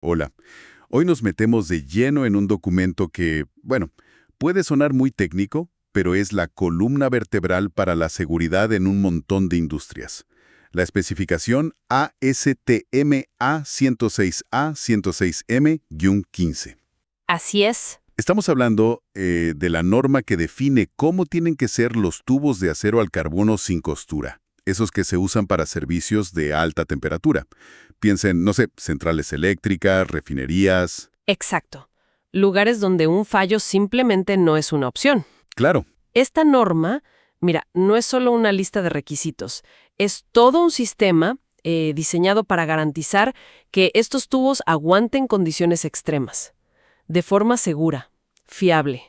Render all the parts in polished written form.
Hola. Hoy nos metemos de lleno en un documento que, bueno, puede sonar muy técnico, pero es la columna vertebral para la seguridad en un montón de industrias. La especificación ASTM A106A 106M-15. Así es. Estamos hablando de la norma que define cómo tienen que ser los tubos de acero al carbono sin costura, esos que se usan para servicios de alta temperatura. Piensen, no sé, centrales eléctricas, refinerías. Exacto. Lugares donde un fallo simplemente no es una opción. Claro, Esta norma, mira, no es solo una lista de requisitos, es todo un sistema diseñado para garantizar que estos tubos aguanten condiciones extremas, de forma segura, fiable.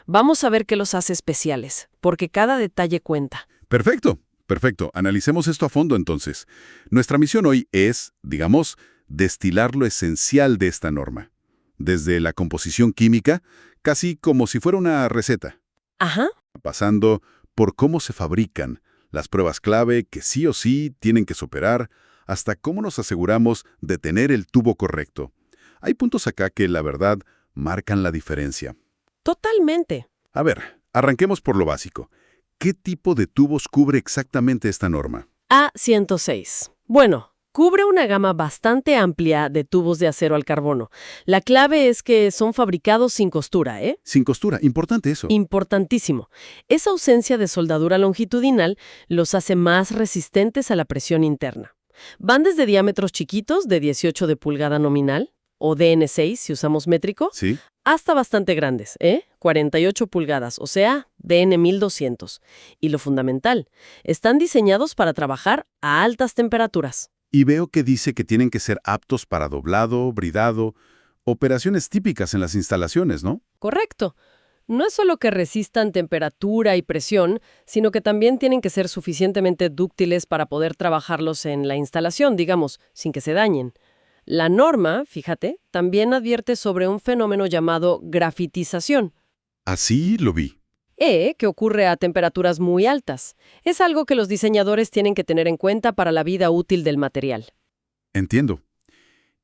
Vamos a ver qué los hace especiales, porque cada detalle cuenta. perfecto, perfecto. Analicemos esto a fondo entonces. Nuestra misión hoy es, digamos, destilar lo esencial de esta norma. Desde la composición química, casi como si fuera una receta, Ajá. pasando por cómo se fabrican, las pruebas clave que sí o sí tienen que superar, hasta cómo nos aseguramos de tener el tubo correcto. Hay puntos acá que, la verdad, marcan la diferencia. Totalmente. A ver, arranquemos por lo básico. ¿Qué tipo de tubos cubre exactamente esta norma? A106. Bueno, cubre una gama bastante amplia de tubos de acero al carbono. La clave es que son fabricados sin costura, ¿eh? Sin costura, importante eso. Importantísimo. Esa ausencia de soldadura longitudinal los hace más resistentes a la presión interna. Van desde diámetros chiquitos de 18 de pulgada nominal, o DN6 si usamos métrico, ¿Sí? hasta bastante grandes, 48 pulgadas, o sea, DN1200. Y lo fundamental, están diseñados para trabajar a altas temperaturas. Y veo que dice que tienen que ser aptos para doblado, bridado, operaciones típicas en las instalaciones, ¿no? Correcto. No es solo que resistan temperatura y presión, sino que también tienen que ser suficientemente dúctiles para poder trabajarlos en la instalación, digamos, sin que se dañen. La norma, fíjate, también advierte sobre un fenómeno llamado grafitización, Así lo vi. que ocurre a temperaturas muy altas. Es algo que los diseñadores tienen que tener en cuenta para la vida útil del material. Entiendo.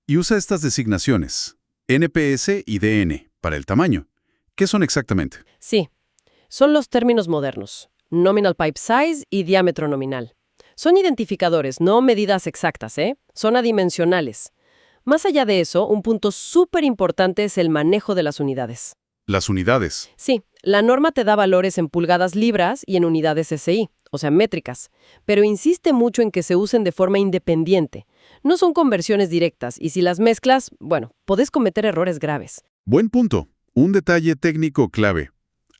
Y usa estas designaciones, NPS y DN, para el tamaño. ¿Qué son exactamente? Sí, son los términos modernos, nominal pipe size y diámetro nominal. Son identificadores, no medidas exactas, son adimensionales. Más allá de eso, un punto súper importante es el manejo de las unidades. Las unidades. Sí, la norma te da valores en pulgadas libras y en unidades SI, o sea, métricas, pero insiste mucho en que se usen de forma independiente. No son conversiones directas y si las mezclas, bueno, podés cometer errores graves. Buen punto. Un detalle técnico clave.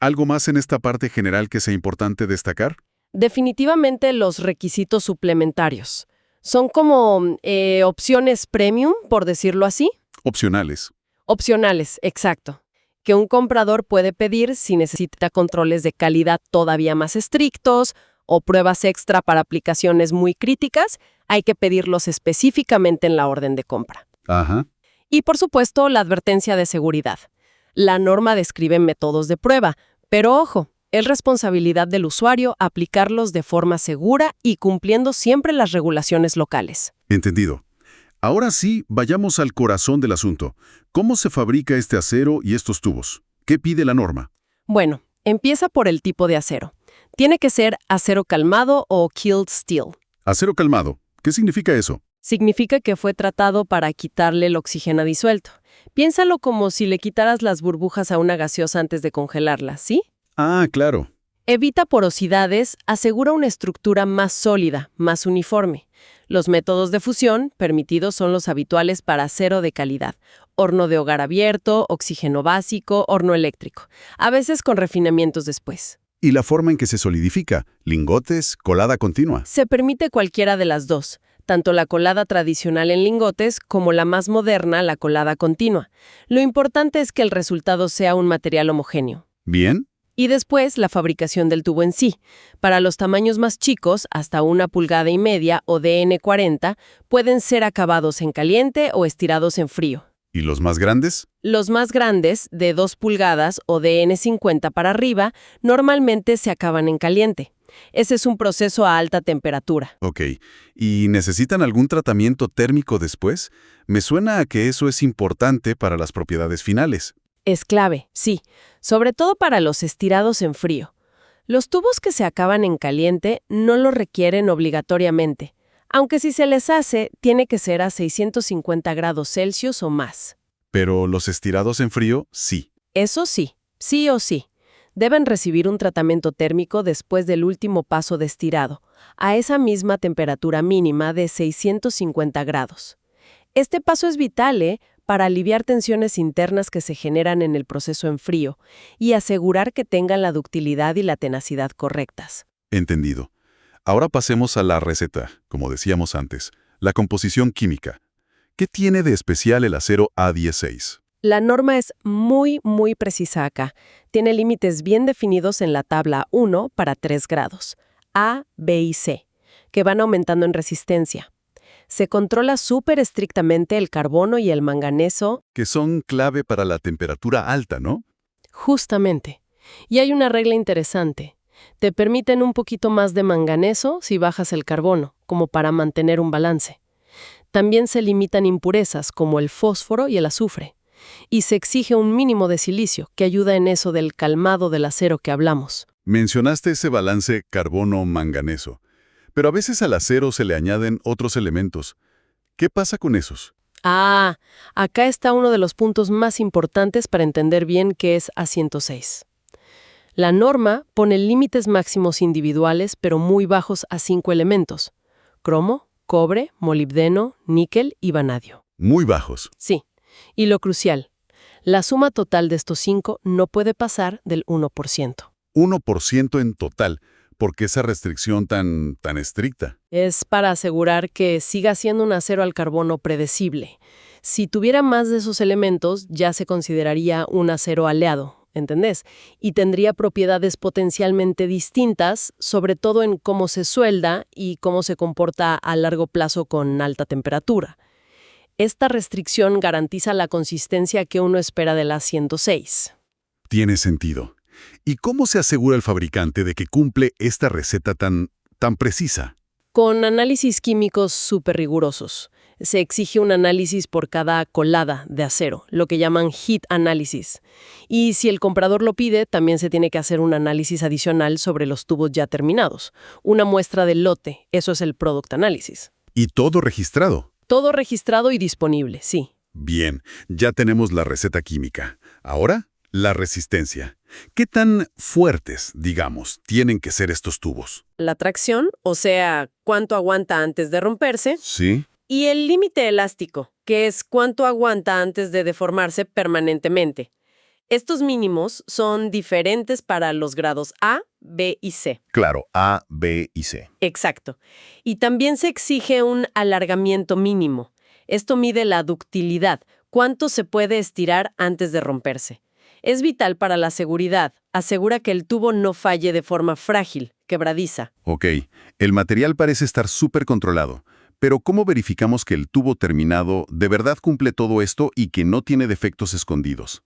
¿Algo más en esta parte general que sea importante destacar? Definitivamente los requisitos suplementarios. Son como opciones premium, por decirlo así. Opcionales. Opcionales, exacto. Que un comprador puede pedir si necesita controles de calidad todavía más estrictos o pruebas extra para aplicaciones muy críticas, hay que pedirlos específicamente en la orden de compra. Ajá. Y por supuesto, la advertencia de seguridad. La norma describe métodos de prueba, pero ojo, es responsabilidad del usuario aplicarlos de forma segura y cumpliendo siempre las regulaciones locales. Entendido. Ahora sí, vayamos al corazón del asunto. ¿Cómo se fabrica este acero y estos tubos? ¿Qué pide la norma? Bueno, empieza por el tipo de acero. Tiene que ser acero calmado o killed steel. Acero calmado. ¿Qué significa eso? Significa que fue tratado para quitarle el oxígeno disuelto. Piénsalo como si le quitaras las burbujas a una gaseosa antes de congelarla, ¿sí? Ah, claro. Evita porosidades, asegura una estructura más sólida, más uniforme. Los métodos de fusión permitidos son los habituales para acero de calidad. Horno de hogar abierto, oxígeno básico, horno eléctrico. A veces con refinamientos después. ¿Y la forma en que se solidifica? ¿Lingotes? ¿Colada continua? Se permite cualquiera de las dos, tanto la colada tradicional en lingotes como la más moderna, la colada continua. Lo importante es que el resultado sea un material homogéneo. ¿Bien? Y después la fabricación del tubo en sí. Para los tamaños más chicos, hasta 1,5 pulgadas o DN40, pueden ser acabados en caliente o estirados en frío. ¿Y los más grandes? Los más grandes, de 2 pulgadas o de N50 para arriba, normalmente se acaban en caliente. Ese es un proceso a alta temperatura. Ok. ¿Y necesitan algún tratamiento térmico después? Me suena a que eso es importante para las propiedades finales. Es clave, sí, sobre todo para los estirados en frío. Los tubos que se acaban en caliente no lo requieren obligatoriamente, aunque si se les hace, tiene que ser a 650 grados Celsius o más. Pero los estirados en frío, sí. Eso sí, sí o sí. Deben recibir un tratamiento térmico después del último paso de estirado, a esa misma temperatura mínima de 650 grados. Este paso es vital, para aliviar tensiones internas que se generan en el proceso en frío y asegurar que tengan la ductilidad y la tenacidad correctas. Entendido. Ahora pasemos a la receta, como decíamos antes, la composición química. ¿Qué tiene de especial el acero A16? La norma es muy precisa acá. Tiene límites bien definidos en la tabla 1 para 3 grados, A, B y C, que van aumentando en resistencia. Se controla súper estrictamente el carbono y el manganeso. Que son clave para la temperatura alta, ¿no? Justamente. Y hay una regla interesante. Te permiten un poquito más de manganeso si bajas el carbono, como para mantener un balance. También se limitan impurezas como el fósforo y el azufre. Y se exige un mínimo de silicio, que ayuda en eso del calmado del acero que hablamos. Mencionaste ese balance carbono-manganeso, pero a veces al acero se le añaden otros elementos. ¿Qué pasa con esos? Acá está uno de los puntos más importantes para entender bien qué es A106. La norma pone límites máximos individuales, pero muy bajos a 5 elementos: cromo, cobre, molibdeno, níquel y vanadio. Muy bajos. Sí. Y lo crucial, la suma total de estos 5 no puede pasar del 1%. 1% en total. ¿Por qué esa restricción tan estricta? Es para asegurar que siga siendo un acero al carbono predecible. Si tuviera más de esos elementos, ya se consideraría un acero aleado, ¿entendés? Y tendría propiedades potencialmente distintas, sobre todo en cómo se suelda y cómo se comporta a largo plazo con alta temperatura. Esta restricción garantiza la consistencia que uno espera de la 106. Tiene sentido. ¿Y cómo se asegura el fabricante de que cumple esta receta tan precisa? Con análisis químicos súper rigurosos. Se exige un análisis por cada colada de acero, lo que llaman heat analysis. Y si el comprador lo pide, también se tiene que hacer un análisis adicional sobre los tubos ya terminados. Una muestra del lote, eso es el product analysis. ¿Y todo registrado? Todo registrado y disponible, sí. Bien, ya tenemos la receta química. Ahora, la resistencia. ¿Qué tan fuertes, digamos, tienen que ser estos tubos? La tracción, o sea, cuánto aguanta antes de romperse. Sí. Y el límite elástico, que es cuánto aguanta antes de deformarse permanentemente. Estos mínimos son diferentes para los grados A, B y C. Claro, A, B y C. Exacto. Y también se exige un alargamiento mínimo. Esto mide la ductilidad, cuánto se puede estirar antes de romperse. Es vital para la seguridad. Asegura que el tubo no falle de forma frágil, quebradiza. Ok, el material parece estar súper controlado. Pero ¿cómo verificamos que el tubo terminado de verdad cumple todo esto y que no tiene defectos escondidos?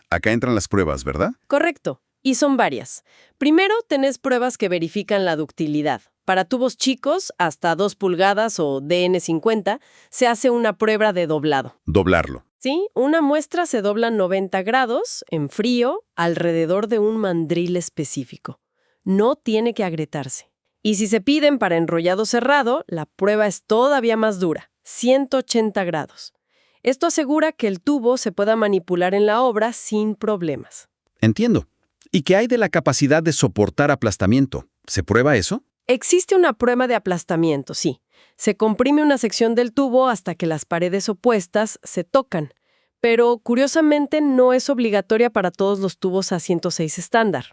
Acá entran las pruebas, ¿verdad? Correcto. Y son varias. Primero, tenés pruebas que verifican la ductilidad. Para tubos chicos, hasta 2 pulgadas o DN50, se hace una prueba de doblado. Doblarlo. ¿Sí? Una muestra se dobla 90 grados, en frío, alrededor de un mandril específico. No tiene que agrietarse. Y si se piden para enrollado cerrado, la prueba es todavía más dura, 180 grados. Esto asegura que el tubo se pueda manipular en la obra sin problemas. Entiendo. ¿Y qué hay de la capacidad de soportar aplastamiento? ¿Se prueba eso? Existe una prueba de aplastamiento, sí. Se comprime una sección del tubo hasta que las paredes opuestas se tocan. Pero, curiosamente, no es obligatoria para todos los tubos A106 estándar.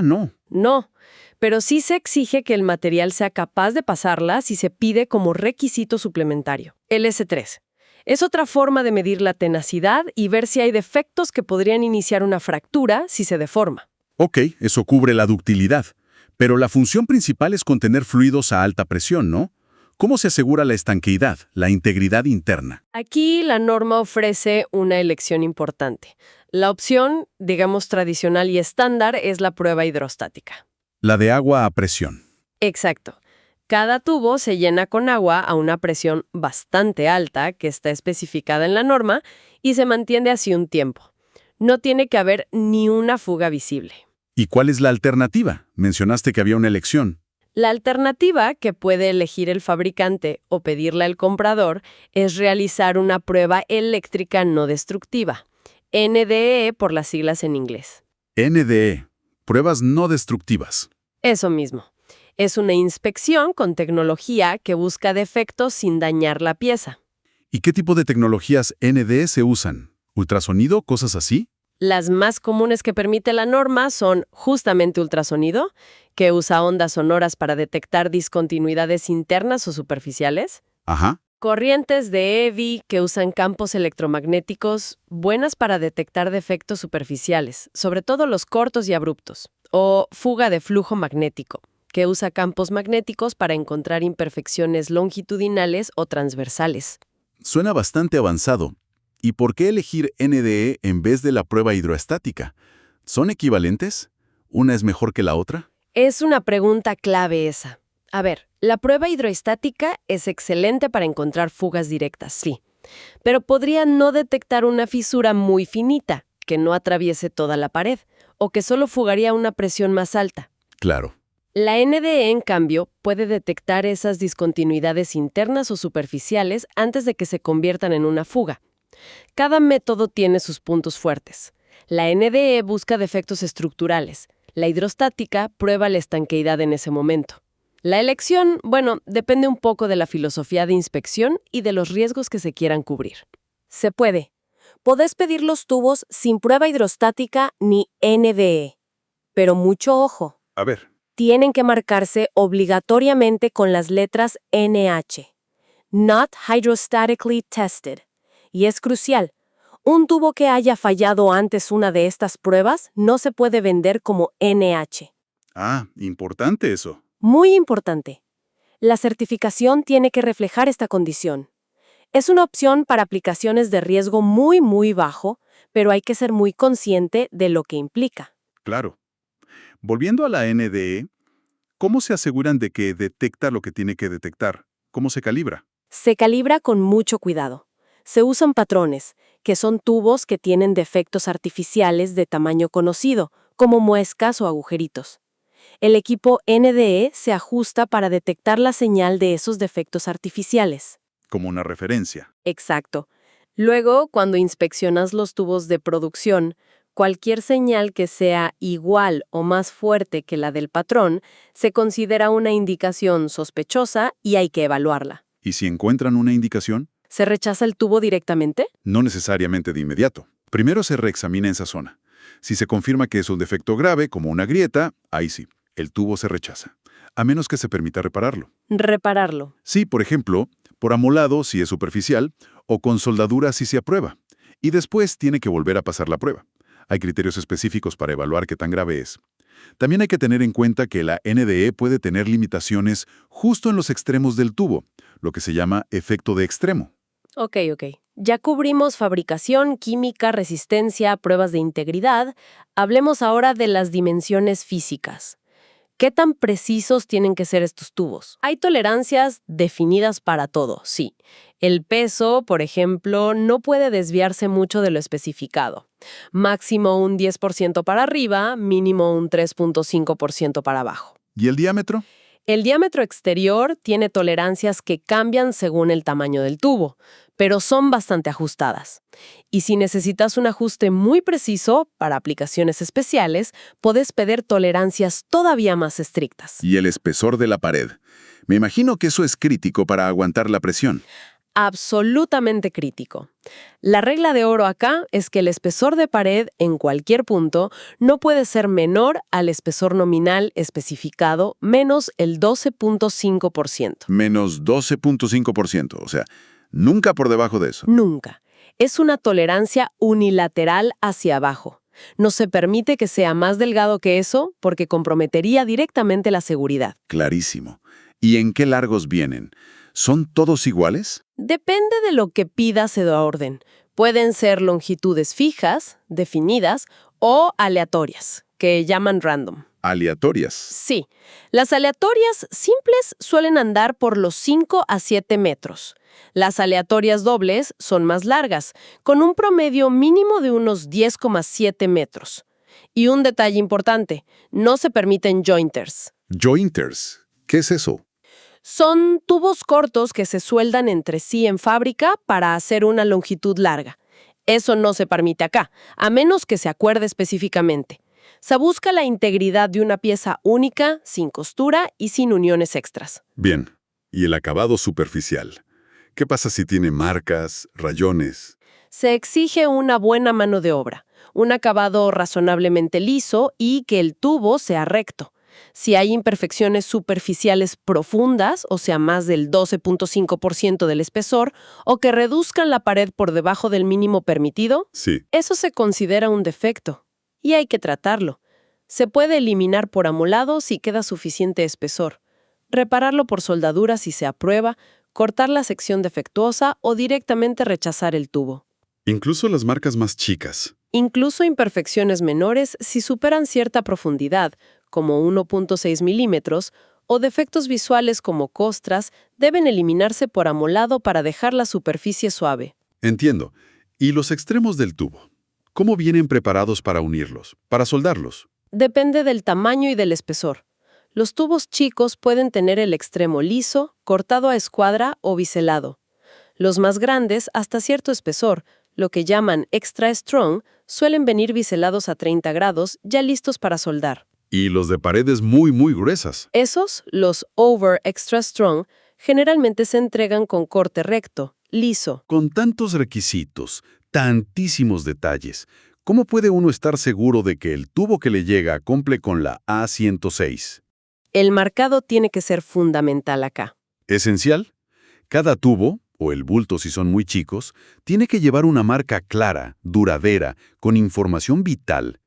No. No, pero sí se exige que el material sea capaz de pasarla si se pide como requisito suplementario. El S3. Es otra forma de medir la tenacidad y ver si hay defectos que podrían iniciar una fractura si se deforma. Ok, eso cubre la ductilidad. Pero la función principal es contener fluidos a alta presión, ¿no? ¿Cómo se asegura la estanqueidad, la integridad interna? Aquí la norma ofrece una elección importante. La opción, digamos tradicional y estándar, es la prueba hidrostática. La de agua a presión. Exacto. Cada tubo se llena con agua a una presión bastante alta que está especificada en la norma y se mantiene así un tiempo. No tiene que haber ni una fuga visible. ¿Y cuál es la alternativa? Mencionaste que había una elección. La alternativa que puede elegir el fabricante o pedirle al comprador es realizar una prueba eléctrica no destructiva, NDE por las siglas en inglés. NDE, pruebas no destructivas. Eso mismo. Es una inspección con tecnología que busca defectos sin dañar la pieza. ¿Y qué tipo de tecnologías NDE se usan? ¿Ultrasonido, cosas así? Las más comunes que permite la norma son justamente ultrasonido, que usa ondas sonoras para detectar discontinuidades internas o superficiales. Ajá. Corrientes de EVI que usan campos electromagnéticos buenas para detectar defectos superficiales, sobre todo los cortos y abruptos. O fuga de flujo magnético, que usa campos magnéticos para encontrar imperfecciones longitudinales o transversales. Suena bastante avanzado. ¿Y por qué elegir NDE en vez de la prueba hidroestática? ¿Son equivalentes? ¿Una es mejor que la otra? Es una pregunta clave esa. A ver, la prueba hidroestática es excelente para encontrar fugas directas, sí, pero podría no detectar una fisura muy finita, que no atraviese toda la pared, o que solo fugaría a una presión más alta. Claro. La NDE, en cambio, puede detectar esas discontinuidades internas o superficiales antes de que se conviertan en una fuga. Cada método tiene sus puntos fuertes. La NDE busca defectos estructurales. La hidrostática prueba la estanqueidad en ese momento. La elección, depende un poco de la filosofía de inspección y de los riesgos que se quieran cubrir. Se puede. Podés pedir los tubos sin prueba hidrostática ni NDE. Pero mucho ojo. A ver. Tienen que marcarse obligatoriamente con las letras NH. Not hydrostatically tested. Y es crucial. Un tubo que haya fallado antes una de estas pruebas no se puede vender como NH. Ah, importante eso. Muy importante. La certificación tiene que reflejar esta condición. Es una opción para aplicaciones de riesgo muy, muy bajo, pero hay que ser muy consciente de lo que implica. Claro. Volviendo a la NDE, ¿cómo se aseguran de que detecta lo que tiene que detectar? ¿Cómo se calibra? Se calibra con mucho cuidado. Se usan patrones, que son tubos que tienen defectos artificiales de tamaño conocido, como muescas o agujeritos. El equipo NDE se ajusta para detectar la señal de esos defectos artificiales. Como una referencia. Exacto. Luego, cuando inspeccionas los tubos de producción, cualquier señal que sea igual o más fuerte que la del patrón se considera una indicación sospechosa y hay que evaluarla. ¿Y si encuentran una indicación? ¿Se rechaza el tubo directamente? No necesariamente de inmediato. Primero se reexamina esa zona. Si se confirma que es un defecto grave, como una grieta, ahí sí, el tubo se rechaza, a menos que se permita repararlo. Repararlo. Sí, por ejemplo, por amolado si es superficial, o con soldadura si se aprueba. Y después tiene que volver a pasar la prueba. Hay criterios específicos para evaluar qué tan grave es. También hay que tener en cuenta que la NDE puede tener limitaciones justo en los extremos del tubo, lo que se llama efecto de extremo. Ok. Ya cubrimos fabricación, química, resistencia, pruebas de integridad. Hablemos ahora de las dimensiones físicas. ¿Qué tan precisos tienen que ser estos tubos? Hay tolerancias definidas para todo, sí. El peso, por ejemplo, no puede desviarse mucho de lo especificado. Máximo un 10% para arriba, mínimo un 3.5% para abajo. ¿Y el diámetro? El diámetro exterior tiene tolerancias que cambian según el tamaño del tubo, pero son bastante ajustadas. Y si necesitas un ajuste muy preciso para aplicaciones especiales, podés pedir tolerancias todavía más estrictas. Y el espesor de la pared. Me imagino que eso es crítico para aguantar la presión. Absolutamente crítico. La regla de oro acá es que el espesor de pared en cualquier punto no puede ser menor al espesor nominal especificado menos el 12.5%. Menos 12.5%, o sea, nunca por debajo de eso. Nunca. Es una tolerancia unilateral hacia abajo. No se permite que sea más delgado que eso porque comprometería directamente la seguridad. Clarísimo. ¿Y en qué largos vienen? ¿Son todos iguales? Depende de lo que pidas la orden. Pueden ser longitudes fijas, definidas, o aleatorias, que llaman random. Aleatorias. Sí, las aleatorias simples suelen andar por los 5 a 7 metros. Las aleatorias dobles son más largas, con un promedio mínimo de unos 10,7 metros. Y un detalle importante, no se permiten jointers. Jointers. ¿Qué es eso? Son tubos cortos que se sueldan entre sí en fábrica para hacer una longitud larga. Eso no se permite acá, a menos que se acuerde específicamente. Se busca la integridad de una pieza única, sin costura y sin uniones extras. Bien. ¿Y el acabado superficial? ¿Qué pasa si tiene marcas, rayones? Se exige una buena mano de obra, un acabado razonablemente liso y que el tubo sea recto. Si hay imperfecciones superficiales profundas, o sea, más del 12,5% del espesor, o que reduzcan la pared por debajo del mínimo permitido, Sí. eso se considera un defecto. Y hay que tratarlo. Se puede eliminar por amolado si queda suficiente espesor, repararlo por soldadura si se aprueba, cortar la sección defectuosa o directamente rechazar el tubo. Incluso las marcas más chicas. Incluso imperfecciones menores si superan cierta profundidad, como 1,6 milímetros, o defectos visuales como costras, deben eliminarse por amolado para dejar la superficie suave. Entiendo. ¿Y los extremos del tubo? ¿Cómo vienen preparados para unirlos, para soldarlos? Depende del tamaño y del espesor. Los tubos chicos pueden tener el extremo liso, cortado a escuadra o biselado. Los más grandes, hasta cierto espesor, lo que llaman extra strong, suelen venir biselados a 30 grados, ya listos para soldar. Y los de paredes muy, muy gruesas. Esos, los over extra strong, generalmente se entregan con corte recto, liso. Con tantos requisitos, tantísimos detalles, ¿cómo puede uno estar seguro de que el tubo que le llega cumple con la A106? El marcado tiene que ser fundamental acá. ¿Esencial? Cada tubo, o el bulto si son muy chicos, tiene que llevar una marca clara, duradera, con información vital.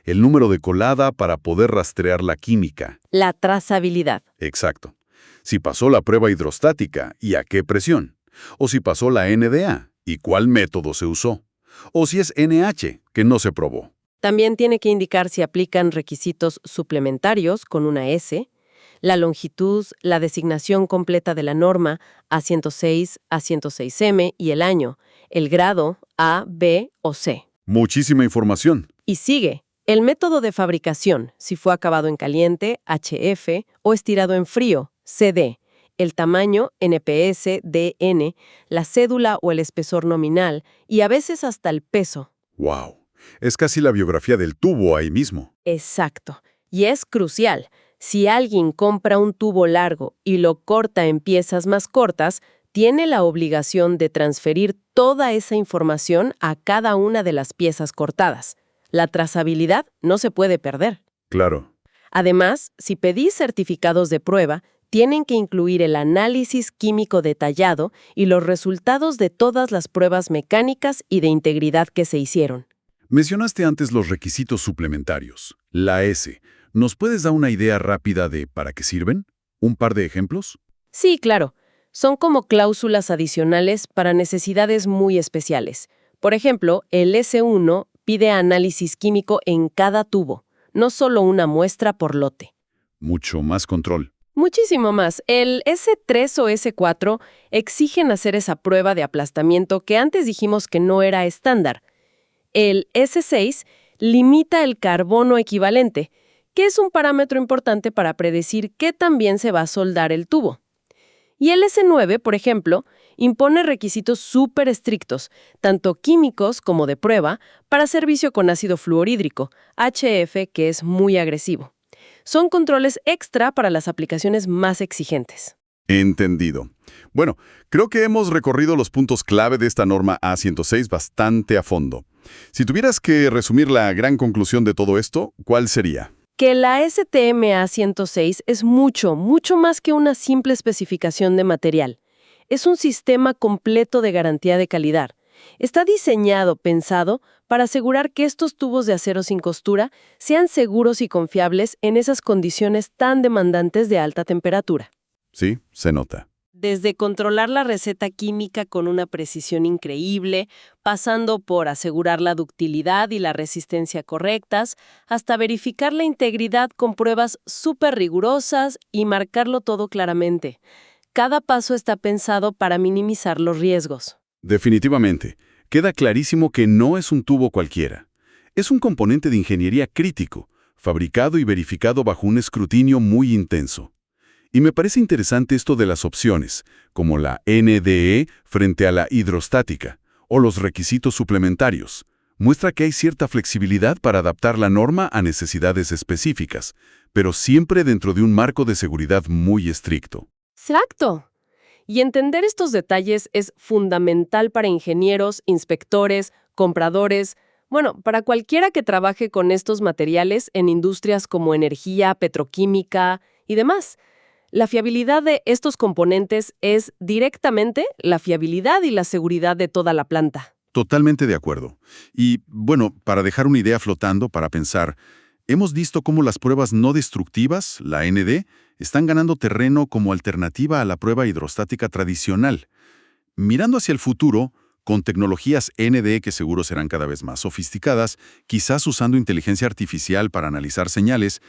El número de colada para poder rastrear la química. La trazabilidad. Exacto. Si pasó la prueba hidrostática y a qué presión. O si pasó la NDA y cuál método se usó. O si es NH, que no se probó. También tiene que indicar si aplican requisitos suplementarios con una S, la longitud, la designación completa de la norma, A106, A106M y el año, el grado, A, B o C. Muchísima información. Y sigue. El método de fabricación, si fue acabado en caliente, HF, o estirado en frío, CD. El tamaño, NPS, DN, la cédula o el espesor nominal, y a veces hasta el peso. ¡Wow! Es casi la biografía del tubo ahí mismo. Exacto. Y es crucial. Si alguien compra un tubo largo y lo corta en piezas más cortas, tiene la obligación de transferir toda esa información a cada una de las piezas cortadas. La trazabilidad no se puede perder. Claro. Además, si pedís certificados de prueba, tienen que incluir el análisis químico detallado y los resultados de todas las pruebas mecánicas y de integridad que se hicieron. Mencionaste antes los requisitos suplementarios. La S. ¿Nos puedes dar una idea rápida de para qué sirven? ¿Un par de ejemplos? Sí, claro. Son como cláusulas adicionales para necesidades muy especiales. Por ejemplo, el S1 pide análisis químico en cada tubo, no solo una muestra por lote. Mucho más control. Muchísimo más. El S3 o S4 exigen hacer esa prueba de aplastamiento que antes dijimos que no era estándar. El S6 limita el carbono equivalente, que es un parámetro importante para predecir qué tan bien se va a soldar el tubo. Y el S9, por ejemplo, impone requisitos súper estrictos, tanto químicos como de prueba, para servicio con ácido fluorhídrico, HF, que es muy agresivo. Son controles extra para las aplicaciones más exigentes. Entendido. Bueno, creo que hemos recorrido los puntos clave de esta norma A106 bastante a fondo. Si tuvieras que resumir la gran conclusión de todo esto, ¿cuál sería? Que la STM A106 es mucho, mucho más que una simple especificación de material. Es un sistema completo de garantía de calidad. Está diseñado, pensado, para asegurar que estos tubos de acero sin costura sean seguros y confiables en esas condiciones tan demandantes de alta temperatura. Sí, se nota. Desde controlar la receta química con una precisión increíble, pasando por asegurar la ductilidad y la resistencia correctas, hasta verificar la integridad con pruebas súper rigurosas y marcarlo todo claramente. Cada paso está pensado para minimizar los riesgos. Definitivamente. Queda clarísimo que no es un tubo cualquiera. Es un componente de ingeniería crítico, fabricado y verificado bajo un escrutinio muy intenso. Y me parece interesante esto de las opciones, como la NDE frente a la hidrostática, o los requisitos suplementarios. Muestra que hay cierta flexibilidad para adaptar la norma a necesidades específicas, pero siempre dentro de un marco de seguridad muy estricto. Exacto. Y entender estos detalles es fundamental para ingenieros, inspectores, compradores, para cualquiera que trabaje con estos materiales en industrias como energía, petroquímica y demás. La fiabilidad de estos componentes es directamente la fiabilidad y la seguridad de toda la planta. Totalmente de acuerdo. Y, bueno, para dejar una idea flotando, para pensar, hemos visto cómo las pruebas no destructivas, la ND, están ganando terreno como alternativa a la prueba hidrostática tradicional. Mirando hacia el futuro, con tecnologías ND que seguro serán cada vez más sofisticadas, quizás usando inteligencia artificial para analizar señales,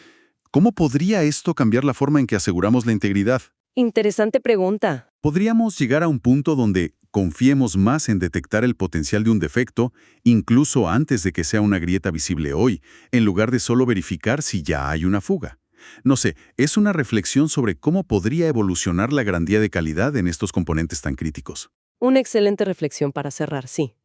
¿cómo podría esto cambiar la forma en que aseguramos la integridad? Interesante pregunta. Podríamos llegar a un punto donde confiemos más en detectar el potencial de un defecto, incluso antes de que sea una grieta visible hoy, en lugar de solo verificar si ya hay una fuga. No sé, es una reflexión sobre cómo podría evolucionar la garantía de calidad en estos componentes tan críticos. Una excelente reflexión para cerrar, sí.